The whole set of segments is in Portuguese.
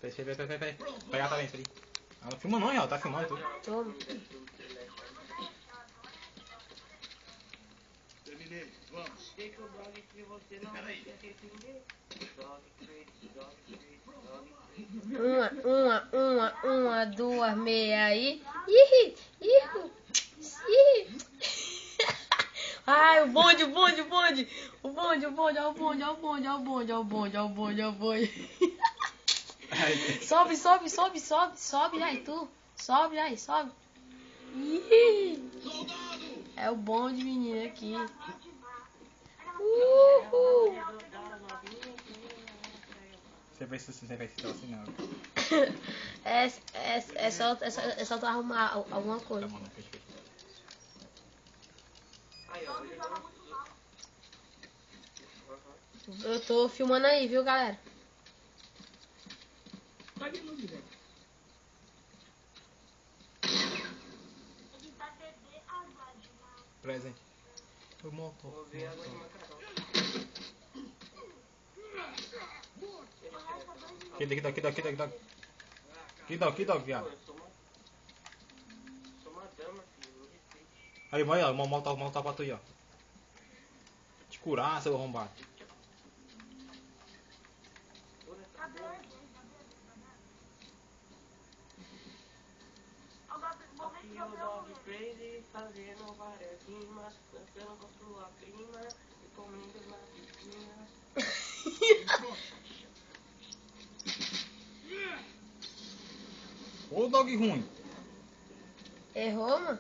Peraí. Pegar tá bem, peraí. Ela não filma não, ela tá filmando tudo. Toma. Terminei, vamos. Deixa o dog que você não vai se arrepender. Dog crazy, dog crazy, dog crazy. Uma, duas, meia aí. Ih. Ai, o bonde. Sobe aí, tu. Sobe aí. Ih. É o bonde, menino, aqui. Você vai se assim não. É só tu arrumar alguma coisa. Tá bom, não fez. Aí, ó, Eu tô filmando aí, viu, galera? Presente. Foi morto. vou ver água de macarrão. Que dog, viado. Pô, eu sou uma dama, filho. Me respeite. Aí, vai, ó, montar pra tu aí, ó. Te curar, seu arrombado. Pura essa porra. Aqui o dog crazy fazendo várias rimas, dançando com sua prima e comendo na piscina. Ô, dog ruim. Errou, mano?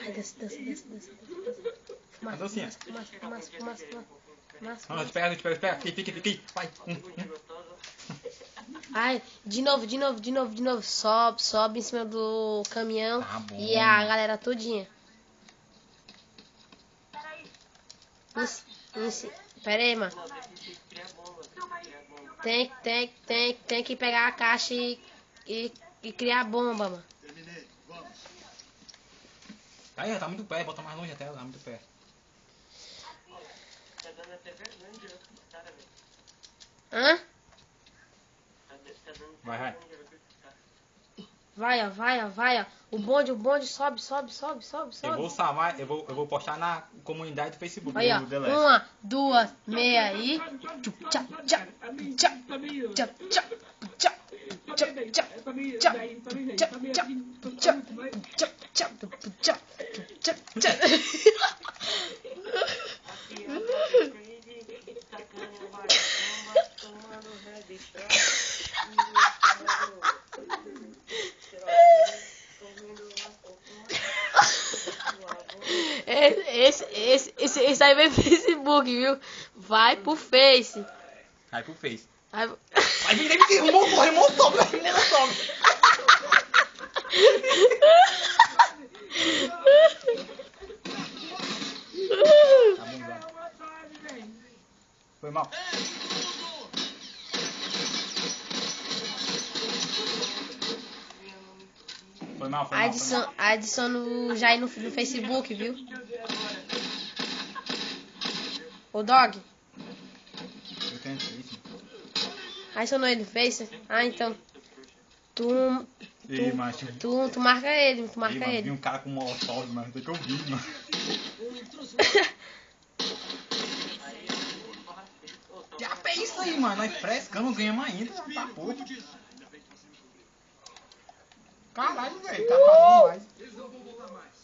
Ai, desce. Cadê o Cinha? Fumaça. Não, te pega. Fica aí. Vai. Ai, de novo. Sobe em cima do caminhão. Tá bom. E a galera todinha. Pera aí, mano. Tem que pegar a caixa e criar a bomba, mano. Terminei, vamos. Aí, tá muito perto, bota mais longe até, tá muito perto. Tá dando até vergonha de olhar com esse cara, velho. Hã? Tá dando Vai. vergonha de olhar com esse cara. Vai, ó. O bonde sobe. Eu vou salvar, eu vou postar na comunidade do Facebook Aí, ó. do The Last. 1, 2, meia aí. Aqui é o dog crazy, sacando várias bombas, tomando red shot. Esse aí vai pro Facebook, viu? Vai pro Face. Vai pro Face. Vai... Vai, remontou, menina sobe. Tá bom, já. Foi mal. Foi mal. Adiciona já aí no Facebook, viu? O Dog. Eu tenho isso. Adicionou ele no Face? Ah, então. Ei, macho. Tu marca ele, Ei, mano, vi ele. um cara com molotov, mano. Tem que eu vi, mano. Já é isso aí, mano. Nós frescamos, ganhamos ainda. Tá puto. Caralho, velho. Tá fácil demais. Eles não vão voltar mais.